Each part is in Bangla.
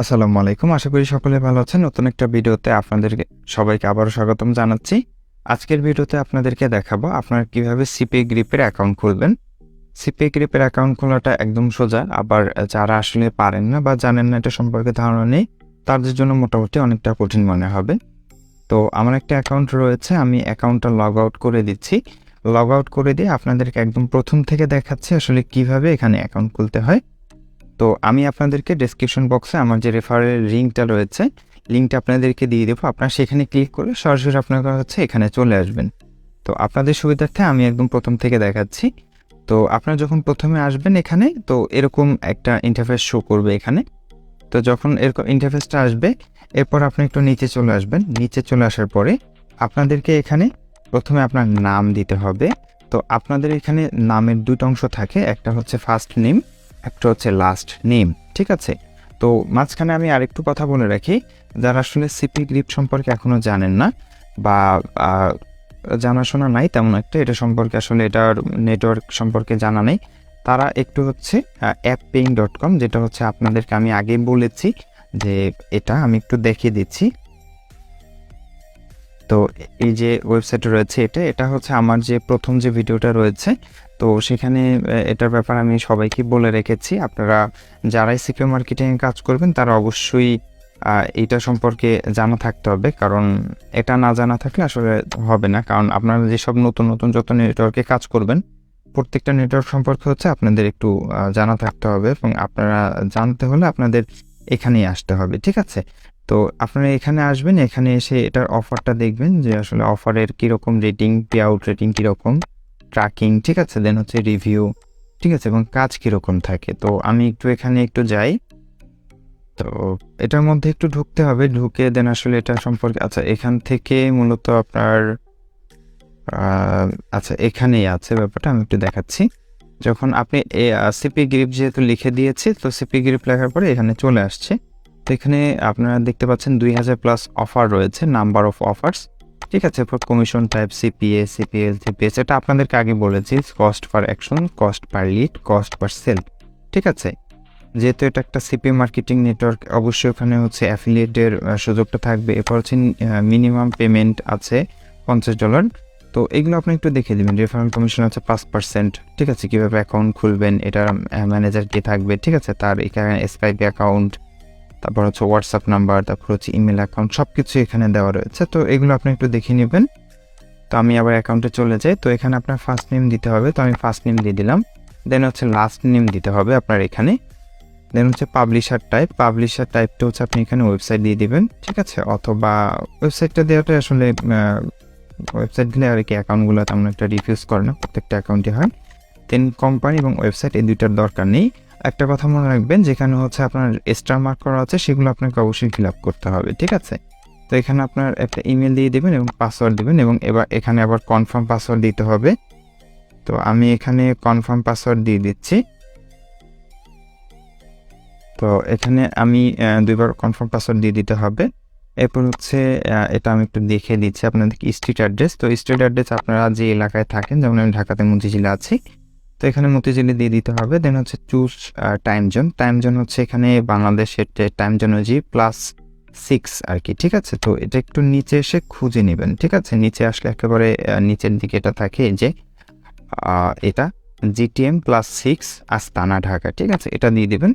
আসসালামু আলাইকুম। আশা করি সকলে ভালো আছেন। নতুন একটা ভিডিওতে আপনাদেরকে সবাইকে আবারও স্বাগতম জানাচ্ছি। আজকের ভিডিওতে আপনাদেরকে দেখাবো আপনারা কিভাবে সিপিএ গ্রিপের অ্যাকাউন্ট খুলবেন। সিপিএ গ্রিপের অ্যাকাউন্ট খোলাটা একদম সোজা। আবার যারা আসলে পারেন না বা জানেন না এটা সম্পর্কে ধারণা নেই, তাদের জন্য মোটামুটি অনেকটা কঠিন মনে হবে। তো আমার একটা অ্যাকাউন্ট রয়েছে, আমি অ্যাকাউন্টটা লগ আউট করে দিচ্ছি। লগ আউট করে দিয়ে আপনাদেরকে একদম প্রথম থেকে দেখাচ্ছি আসলে কিভাবে এখানে অ্যাকাউন্ট খুলতে হয়। তো আমি আপনাদেরকে ডেসক্রিপশন বক্সে আমার যে রেফারেল লিঙ্কটা রয়েছে, লিঙ্কটা আপনাদেরকে দিয়ে দেবো। আপনারা সেখানে ক্লিক করে সরাসরি আপনারা এখানে চলে আসবেন। তো আপনাদের সুবিধার্থে আমি একদম প্রথম থেকে দেখাচ্ছি। তো আপনারা যখন প্রথমে আসবেন এখানে, তো এরকম একটা ইন্টারফেস শো করবে এখানে। তো যখন এরকম ইন্টারফেসটা আসবে, এরপর আপনি একটু নিচে চলে আসবেন। নিচে চলে আসার পরে আপনাদেরকে এখানে প্রথমে আপনার নাম দিতে হবে। তো আপনাদের এখানে নামের দুটো অংশ থাকে, একটা হচ্ছে ফার্স্ট নেম, একটা হচ্ছে লাস্ট নেম, ঠিক আছে? তো মাঝখানে আমি আরেকটু কথা বলে রাখি, যারা আসলে সিপি গ্রিপ সম্পর্কে এখনও জানেন না বা জানাশোনা নাই তেমন একটা, এটা সম্পর্কে আসলে এটার নেটওয়ার্ক সম্পর্কে জানা নেই, তারা একটু হচ্ছে appaying.com, যেটা হচ্ছে আপনাদেরকে আমি আগেই বলেছি যে এটা আমি একটু দেখিয়ে দিচ্ছি। তো এই যে ওয়েবসাইটটা রয়েছে এটা হচ্ছে আমার যে প্রথম যে ভিডিওটা রয়েছে, তো সেখানে এটার ব্যাপারে আমি সবাইকে বলে রেখেছি। আপনারা যারাই সিপিএ মার্কেটিংয়ে কাজ করবেন তারা অবশ্যই এইটা সম্পর্কে জানা থাকতে হবে, কারণ এটা না জানা থাকলে আসলে হবে না। কারণ আপনারা যেসব নতুন নতুন যত নেটওয়ার্কে কাজ করবেন, প্রত্যেকটা নেটওয়ার্ক সম্পর্কে হচ্ছে আপনাদের একটু জানা থাকতে হবে, এবং আপনারা জানতে হলে আপনাদের এখানেই আসতে হবে, ঠিক আছে? তো আপনারা এখানে আসবেন, এখানে এসে এটার অফারটা দেখবেন যে আসলে অফারের কীরকম রেটিং, পে আউট রেটিং কীরকম, ট্র্যাকিং, ঠিক আছে? দেন হচ্ছে রিভিউ, ঠিক আছে? এবং কাজ কীরকম থাকে। তো আমি এখানে একটু যাই। তো এটার মধ্যে একটু ঢুকতে হবে, ঢুকে দেন আসলে এটা সম্পর্কে আচ্ছা এখান থেকে মূলত আপনার আচ্ছা এখানেই আছে ব্যাপারটা, আমি একটু দেখাচ্ছি। যখন আপনি সিপি গ্রিপ যেহেতু লিখে দিয়েছি, তো সিপি গ্রিপ লেখার পরে এখানে চলে আসছে। তো এখানে আপনারা দেখতে পাচ্ছেন 2000+ অফার রয়েছে, নাম্বার অফ অফার্স, ঠিক আছে? For commission type CPA, CPS, GPS, এটা আপনাদেরকে আগে বলেছি। Cost per action, cost per lead, cost per sale, ঠিক আছে? যেহেতু এটা একটা সিপি মার্কেটিং নেটওয়ার্ক, অবশ্যই ওখানে হচ্ছে অ্যাফিলিয়েটের সুযোগটা থাকবে। এরপর হচ্ছে মিনিমাম পেমেন্ট আছে $50। তো এগুলো আপনি একটু দেখে দেবেন। রেফারেল কমিশন আছে 5%, ঠিক আছে? কীভাবে অ্যাকাউন্ট খুলবেন, এটার ম্যানেজার কে থাকবে, ঠিক আছে? তার এখানে এসপিআই অ্যাকাউন্ট, তারপর হচ্ছে হোয়াটসঅ্যাপ নাম্বার, তারপর হচ্ছে ইমেল অ্যাকাউন্ট, সব কিছু এখানে দেওয়া রয়েছে। তো এগুলো আপনি একটু দেখে নেবেন। তো আমি আবার অ্যাকাউন্টে চলে যাই। তো এখানে আপনার ফার্স্ট নেম দিতে হবে, তো আমি ফার্স্ট নেম দিয়ে দিলাম। দেন হচ্ছে লাস্ট নেম দিতে হবে আপনার এখানে। দেন হচ্ছে পাবলিশার টাইপটা হচ্ছে আপনি এখানে ওয়েবসাইট দিয়ে দিবেন, ঠিক আছে? অথবা ওয়েবসাইটটা দেওয়াটা আসলে ওয়েবসাইট দিলে আর কি অ্যাকাউন্টগুলো তেমন একটা রিফিউজ করে না, প্রত্যেকটা অ্যাকাউন্টে হয়। দেন কোম্পানি এবং ওয়েবসাইট, এই দুইটার দরকার নেই। একটা কথা মনে রাখবেন, যেখানে হচ্ছে আপনার স্টার মার্ক করা আছে সেগুলো আপনাকে অবশ্যই ফিল আপ করতে হবে, ঠিক আছে? তো এখানে আপনার একটা ইমেল দিয়ে দেবেন এবং পাসওয়ার্ড দেবেন, এবং এবার এখানে আবার কনফার্ম পাসওয়ার্ড দিতে হবে। তো আমি এখানে কনফার্ম পাসওয়ার্ড দিয়ে দিচ্ছি। তো এখানে আমি 2বার কনফার্ম পাসওয়ার্ড দিয়ে দিতে হবে। এরপর হচ্ছে এটা আমি একটু দেখিয়ে দিচ্ছি আপনাদেরকে, স্ট্রিট অ্যাড্রেস। তো স্ট্রিট অ্যাড্রেস আপনারা যে এলাকায় থাকেন, যেমন আমি ঢাকাতে মতিঝিলে আছি, তো এখানে মতিঝিলে দিয়ে দিতে হবে। দেন হচ্ছে চুজ টাইম জোন হচ্ছে এখানে বাংলাদেশের টাইম জোন জি +6 আর কি, ঠিক আছে? তো এটা একটু নিচে এসে খুঁজে নেবেন, ঠিক আছে? নিচে আসলে একেবারে নিচের দিকে এটা থাকে, এই যে এটা GTM +6 আস্তানা ঢাকা, ঠিক আছে? এটা দিয়ে দেবেন।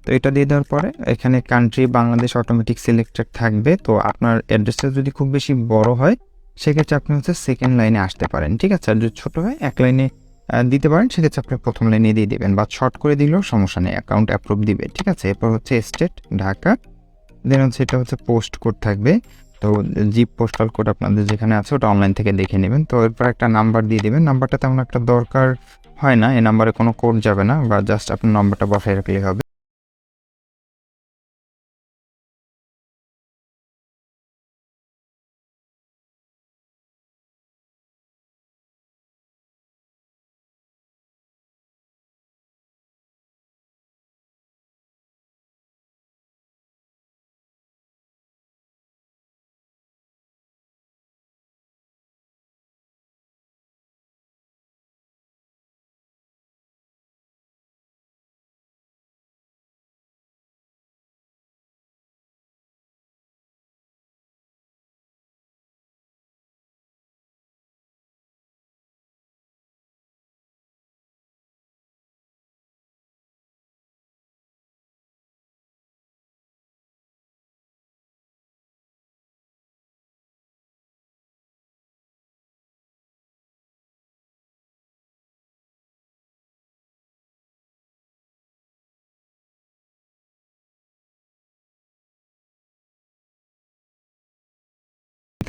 তো এটা দিয়ে দেওয়ার পরে এখানে কান্ট্রি বাংলাদেশ অটোমেটিক সিলেক্টেড থাকবে। তো আপনার অ্যাড্রেসটা যদি খুব বেশি বড় হয়, সেক্ষেত্রে আপনি হচ্ছে সেকেন্ড লাইনে আসতে পারেন, ঠিক আছে? আর যদি ছোটো হয় এক লাইনে দিতে পারেন, সেক্ষেত্রে আপনি প্রথম লাইনে দিয়ে দেবেন, বা শর্ট করে দিলেও সমস্যা নেই, অ্যাকাউন্ট অ্যাপ্রুভ দিবে, ঠিক আছে? এরপর হচ্ছে স্টেট ঢাকা, দেন হচ্ছে এটা হচ্ছে পোস্ট কোড থাকবে। তো জিপ পোস্টাল কোড আপনাদের যেখানে আছে ওটা অনলাইন থেকে দেখে নেবেন। তো এরপর একটা নাম্বার দিয়ে দেবেন। নাম্বারটা তেমন একটা দরকার হয় না, এই নাম্বারে কোনো কোড যাবে না, বা জাস্ট আপনার নাম্বারটা বসায় রাখলেই হবে।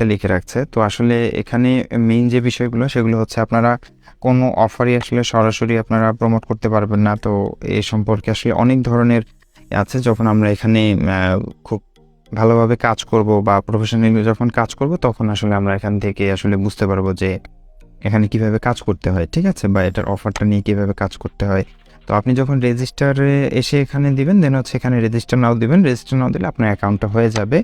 শুরুতে লিখে রাখছে। তো আসলে এখানে মেইন যে বিষয়গুলো সেগুলো হচ্ছে আপনারা কোনো অফারই আসলে সরাসরি আপনারা প্রমোট করতে পারবেন না। তো এ সম্পর্কে আসলে অনেক ধরনের আছে। যখন আমরা এখানে খুব ভালোভাবে কাজ করব বা প্রফেশনালি যখন কাজ করব তখন আসলে আমরা এখান থেকে আসলে বুঝতে পারবো যে এখানে কিভাবে কাজ করতে হয়, ঠিক আছে? বা এটার অফারটা নিয়ে কিভাবে কাজ করতে হয়। তো আপনি যখন রেজিস্টারে এসে এখানে দিবেন, দেন হচ্ছে এখানে রেজিস্টার নাও দিবেন। রেজিস্টার নাও দিলে আপনার অ্যাকাউন্টটা হয়ে যাবে।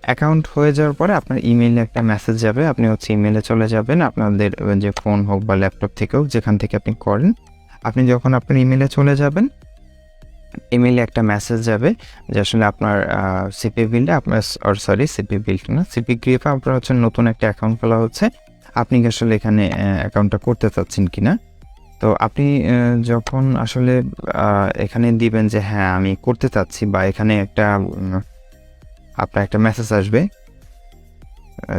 অ্যাকাউন্ট হয়ে যাওয়ার পরে আপনার ইমেইলে একটা মেসেজ যাবে। আপনি হচ্ছে ইমেইলে চলে যাবেন, আপনাদের যে ফোন হোক বা ল্যাপটপ থেকেও যেখান থেকে আপনি করেন। আপনি যখন আপনার ইমেইলে চলে যাবেন, ইমেইলে একটা মেসেজ যাবে যে আসলে আপনার সিপি বিলটা আপনার সিপি বিলটা না, সিপি গ্রিপে আপনার হচ্ছে নতুন একটা অ্যাকাউন্ট খোলা হচ্ছে। আপনি কি আসলে এখানে অ্যাকাউন্টটা করতে চাচ্ছেন কিনা? তো আপনি যখন আসলে এখানে দিবেন যে হ্যাঁ, আমি করতে চাচ্ছি, বা এখানে একটা আপনার একটা মেসেজ আসবে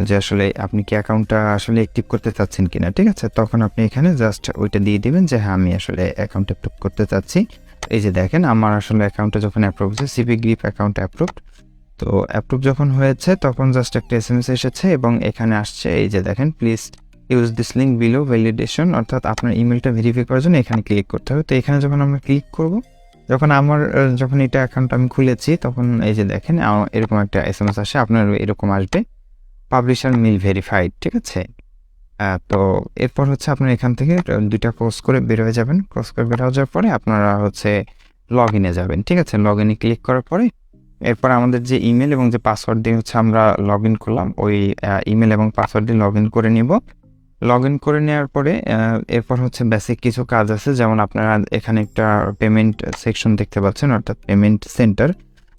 যে আসলে আপনি কি অ্যাকাউন্টটা আসলে অ্যাক্টিভ করতে চাচ্ছেন কিনা, ঠিক আছে? তখন আপনি এখানে জাস্ট ওইটা দিয়ে দিবেন যে হ্যাঁ, আমি আসলে অ্যাকাউন্ট অ্যাপ্রুভ করতে চাচ্ছি। এই যে দেখেন আমার আসলে অ্যাকাউন্টটা যখন অ্যাপ্রুভ হয়েছে, সিপি গ্রিপ অ্যাকাউন্ট অ্যাপ্রুভড। তো অ্যাপ্রুভ যখন হয়েছে তখন জাস্ট একটা এসএমএস এসেছে এবং এখানে আসছে এই যে দেখেন, please use this link below validation, অর্থাৎ আপনার ইমেলটা ভেরিফাই করার জন্য এখানে ক্লিক করতে হবে। তো এখানে যখন আমরা ক্লিক করব, যখন আমার যখন এটা অ্যাকাউন্ট আমি খুলেছি তখন এই যে দেখেন এরকম একটা এসএমএস আসে, আপনার এরকম আসবে পাবলিশার মেল ভেরিফাইড, ঠিক আছে? তো এরপর হচ্ছে আপনার এখান থেকে দুইটা ক্রস করে বের হয়ে যাবেন। ক্রস করে বের হয়ে যাওয়ার পরে আপনারা হচ্ছে লগ ইনে যাবেন, ঠিক আছে? লগ ইনে ক্লিক করার পরে এরপর আমাদের যে ইমেল এবং যে পাসওয়ার্ড দিয়ে হচ্ছে আমরা লগ ইন করলাম, ওই ইমেল এবং পাসওয়ার্ড দিয়ে লগ ইন করে নিব। লগ ইন করে নেওয়ার পরে এরপর হচ্ছে বেসিক কিছু কাজ আছে, যেমন আপনারা এখানে একটা পেমেন্ট সেকশন দেখতে পাচ্ছেন, অর্থাৎ পেমেন্ট সেন্টার।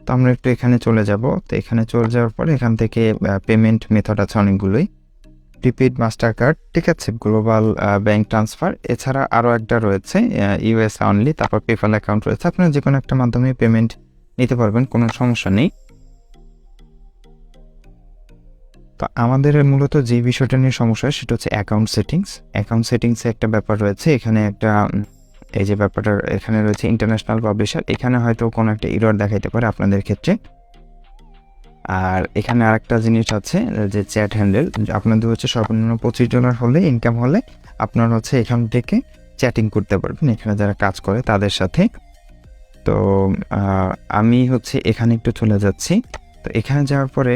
তো আমরা একটু এখানে চলে যাব। তো এখানে চলে যাওয়ার পরে এখান থেকে পেমেন্ট মেথড আছে অনেকগুলোই, প্রিপেড, মাস্টার কার্ড, ঠিক আছে, গ্লোবাল ব্যাংক ট্রান্সফার, এছাড়া আরও একটা রয়েছে ইউএস অনলি, তারপর পেপ্যাল অ্যাকাউন্ট রয়েছে। আপনারা যে কোনো একটা মাধ্যমে পেমেন্ট নিতে পারবেন, কোনো সমস্যা নেই। তো আমাদের মূলত যে বিষয়টা নিয়ে সমস্যা সেটা হচ্ছে অ্যাকাউন্ট সেটিংস। অ্যাকাউন্ট সেটিংসে একটা ব্যাপার রয়েছে, এখানে একটা এই যে ব্যাপারটা এখানে রয়েছে ইন্টারন্যাশনাল পাবলিশার, এখানে হয়তো কোনো একটা এরর দেখাইতে পারে আপনাদের ক্ষেত্রে। আর এখানে আরেকটা জিনিস আছে যে চ্যাট হ্যান্ডেল, আপনাদের হচ্ছে সর্বনিম্ন $25 হলে ইনকাম হলে আপনার হচ্ছে এখান থেকে চ্যাটিং করতে পারবেন এখানে যারা কাজ করে তাদের সাথে। তো আমি হচ্ছে এখানে একটু চলে যাচ্ছি। তো এখানে যাওয়ার পরে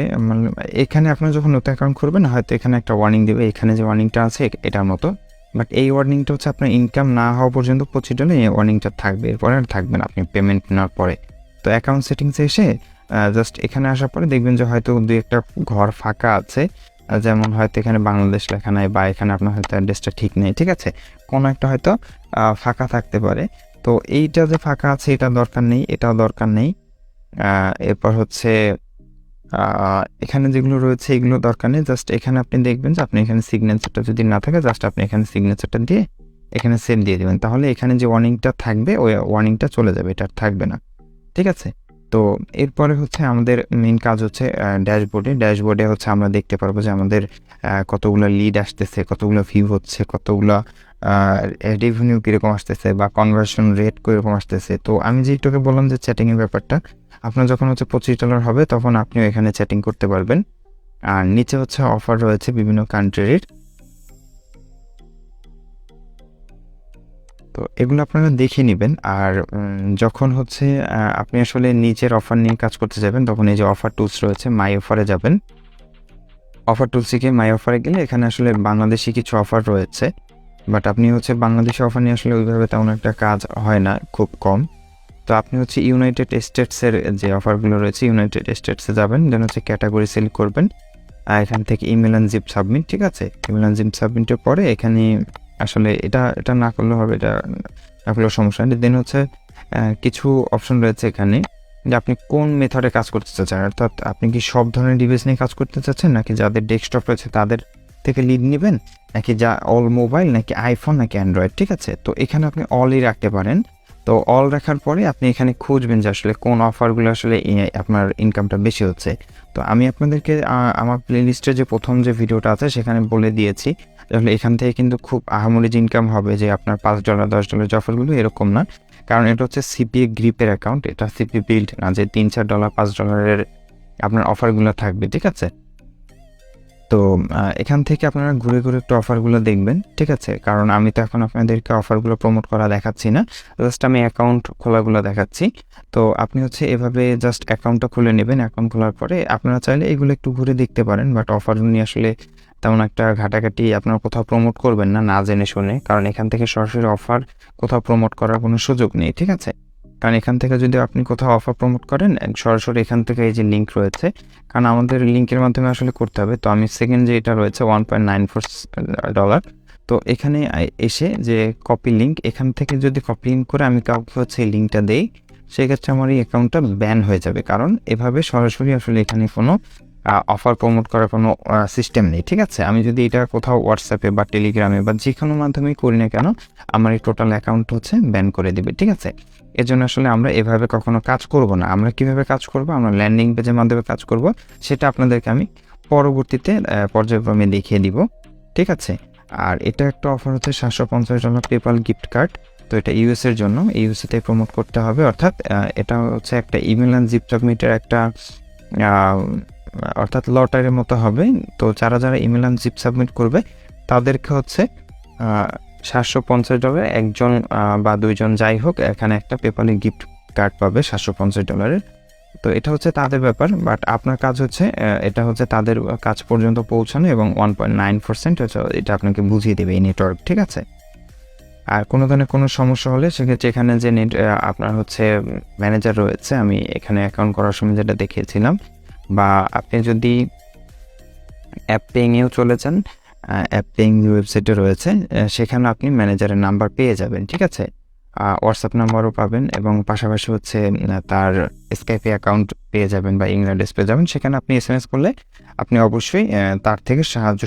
এখানে আপনারা যখন নতুন অ্যাকাউন্ট করবেন হয়তো এখানে একটা ওয়ার্নিং দেবে, এখানে যে ওয়ার্নিংটা আছে এটার মতো, বাট এই ওয়ার্নিংটা হচ্ছে আপনার ইনকাম না হওয়া পর্যন্ত $25 এই ওয়ার্নিংটা থাকবে, এরপরে আর থাকবে না আপনি পেমেন্ট নেওয়ার পরে। তো অ্যাকাউন্ট সেটিংসে এসে জাস্ট এখানে আসার পরে দেখবেন যে হয়তো দুই একটা ঘর ফাঁকা আছে, যেমন হয়তো এখানে বাংলাদেশ লেখা নাই, বা এখানে আপনার হয়তো অ্যাড্রেসটা ঠিক নেই, ঠিক আছে? কোনো একটা হয়তো ফাঁকা থাকতে পারে। তো এইটা যে ফাঁকা আছে এটা দরকার নেই, এটাও দরকার নেই। এরপর হচ্ছে এখানে যেগুলো রয়েছে এগুলো দরকার নেই। জাস্ট এখানে আপনি দেখবেন যে আপনি এখানে সিগনেচারটা যদি না থাকে, জাস্ট আপনি এখানে সিগনেচারটা দিয়ে এখানে সেভ দিয়ে দেবেন, তাহলে এখানে যে ওয়ার্নিংটা থাকবে ওই ওয়ার্নিংটা চলে যাবে, এটা আর থাকবে না, ঠিক আছে? তো এরপরে হচ্ছে আমাদের মেইন কাজ হচ্ছে ড্যাশবোর্ডে হচ্ছে আমরা দেখতে পারবো যে আমাদের কতগুলো লিড আসতেছে, কতগুলো ভিউ হচ্ছে, কতগুলো রেভিনিউ কীরকম আসতেছে, বা কনভার্সন রেট কীরকম আসতেছে। তো আমি যেটুকু বললাম যে চ্যাটিংয়ের ব্যাপারটা, আপনার যখন হচ্ছে $25 হবে তখন আপনিও এখানে চ্যাটিং করতে পারবেন। আর নিচে হচ্ছে অফার রয়েছে বিভিন্ন কান্ট্রির। তো এগুলো আপনারা দেখে নেবেন। আর যখন হচ্ছে আপনি আসলে নিজের অফার নিয়ে কাজ করতে যাবেন তখন এই যে অফার টুলস রয়েছে, মাই অফারে যাবেন। অফার টুলসে গিয়ে মাই অফারে গেলে এখানে আসলে বাংলাদেশি কিছু অফার রয়েছে, বাট আপনি হচ্ছে বাংলাদেশি অফার নিয়ে আসলে ওইভাবে তেমন একটা কাজ হয় না, খুব কম। তো আপনি হচ্ছে ইউনাইটেড স্টেটসের যে অফারগুলো রয়েছে ইউনাইটেড স্টেটসে যাবেন, দেন হচ্ছে ক্যাটাগরি সিলেক্ট করবেন, আর এখান থেকে ইমেল অ্যান্ড জিপ সাবমিট, ঠিক আছে? ইমেল অ্যান্ড জিপ সাবমিটের পরে এখানে আসলে এটা না করলে হবে, এটা না করলেও সমস্যা নেই। দেন হচ্ছে কিছু অপশন রয়েছে এখানে যে আপনি কোন মেথডে কাজ করতে চাচ্ছেন, অর্থাৎ আপনি কি সব ধরনের ডিভাইস নিয়ে কাজ করতে চাচ্ছেন, নাকি যাদের ডেস্কটপ রয়েছে তাদের থেকে লিড নেবেন, নাকি যা অল মোবাইল, নাকি আইফোন, নাকি অ্যান্ড্রয়েড, ঠিক আছে? তো এখানে আপনি অলই রাখতে পারেন। তো অল রাখার পরে আপনি এখানে খুঁজবেন যে আসলে কোন অফারগুলো আসলে আপনার ইনকামটা বেশি হচ্ছে। তো আমি আপনাদেরকে আমার প্লেলিস্টে যে প্রথম যে ভিডিওটা আছে সেখানে বলে দিয়েছি, তাহলে এখান থেকে কিন্তু খুব আহামরি ইনকাম হবে যে আপনার $5 $10 যে অফারগুলো, এরকম না। কারণ এটা হচ্ছে সিপিএ গ্রিপের অ্যাকাউন্ট, এটা সিপি বিল্ড না যে $3-4 $5 আপনার অফারগুলো থাকবে, ঠিক আছে? তো এখান থেকে আপনারা ঘুরে ঘুরে একটু অফারগুলো দেখবেন, ঠিক আছে? কারণ আমি তো এখন আপনাদেরকে অফারগুলো প্রমোট করা দেখাচ্ছি না, জাস্ট আমি অ্যাকাউন্ট খোলাগুলো দেখাচ্ছি। তো আপনি হচ্ছে এভাবে জাস্ট অ্যাকাউন্টটা খুলে নেবেন। অ্যাকাউন্ট খোলার পরে আপনারা চাইলে এগুলো একটু ঘুরে দেখতে পারেন, বাট অফার নিয়ে আসলে তেমন একটা ঘাটাঘাটি আপনারা কোথাও প্রমোট করবেন না, না জেনে শুনে, কারণ এখান থেকে সরাসরি অফার কোথাও প্রমোট করার কোনো সুযোগ নেই, ঠিক আছে? কারণ এখান থেকে যদি আপনি কোথাও অফার প্রমোট করেন, সরাসরি এখান থেকে এই যে লিঙ্ক রয়েছে, কারণ আমাদের লিঙ্কের মাধ্যমে আসলে করতে হবে। তো আমি সেকেন্ড যে এটা রয়েছে $1.94, তো এখানে এসে যে কপি লিঙ্ক, এখান থেকে যদি কপি লিঙ্ক করে আমি কাউকে হচ্ছে এই লিঙ্কটা দেই, সেক্ষেত্রে আমার এই অ্যাকাউন্টটা ব্যান হয়ে যাবে, কারণ এভাবে সরাসরি আসলে এখানে কোনো অফার প্রমোট করার কোনো সিস্টেম নেই, ঠিক আছে? আমি যদি এটা কোথাও হোয়াটসঅ্যাপে বা টেলিগ্রামে বা যে কোনো মাধ্যমেই করি না কেন, আমার এই টোটাল অ্যাকাউন্ট হচ্ছে ব্যান করে দেবে, ঠিক আছে? এর জন্য আসলে আমরা এভাবে কখনো কাজ করব না। আমরা কিভাবে কাজ করব, আমরা ল্যান্ডিং পেজের মাধ্যমে কাজ করব, সেটা আপনাদেরকে আমি পরবর্তীতে পর্যায়ক্রমে দেখিয়ে দিব, ঠিক আছে? আর এটা একটা অফার হচ্ছে $750 পেপাল গিফট কার্ড। তো এটা ইউএসের জন্য, ইউএসএতে প্রমোট করতে হবে, অর্থাৎ এটা হচ্ছে একটা ইমেল অ্যান্ড জিপ সাবমিটের একটা অর্থাৎ লটারির মতো হবে। তো যারা যারা ইমেল অ্যান্ড জিপ সাবমিট করবে তাদেরকে হচ্ছে $750 একজন বা দুইজন যাই হোক, এখানে একটা পেপালি গিফট কার্ড পাবে $750। তো এটা হচ্ছে তাদের ব্যাপার, বাট আপনার কাজ হচ্ছে এটা হচ্ছে তাদের কাজ পর্যন্ত পৌঁছানো, এবং 1.9% এটা আপনাকে বুঝিয়ে দেবে এই নেটওয়ার্ক, ঠিক আছে? আর কোনো ধরনের কোনো সমস্যা হলে সেক্ষেত্রে এখানে যে আপনার হচ্ছে ম্যানেজার রয়েছে, আমি এখানে অ্যাকাউন্ট করার সময় যেটা দেখিয়েছিলাম, বা আপনি যদি অ্যাপ পেইংয়েও চলে যান, অ্যাপ পেইং ওয়েবসাইটে রয়েছে, সেখানে আপনি ম্যানেজারের নাম্বার পেয়ে যাবেন, ঠিক আছে? হোয়াটসঅ্যাপ নাম্বারও পাবেন, এবং পাশাপাশি হচ্ছে তার স্কাইপে অ্যাকাউন্ট পেয়ে যাবেন বা ইমেল অ্যাড্রেস পেয়ে যাবেন। সেখানে আপনি এসএমএস করলে আপনি অবশ্যই তার থেকে সাহায্য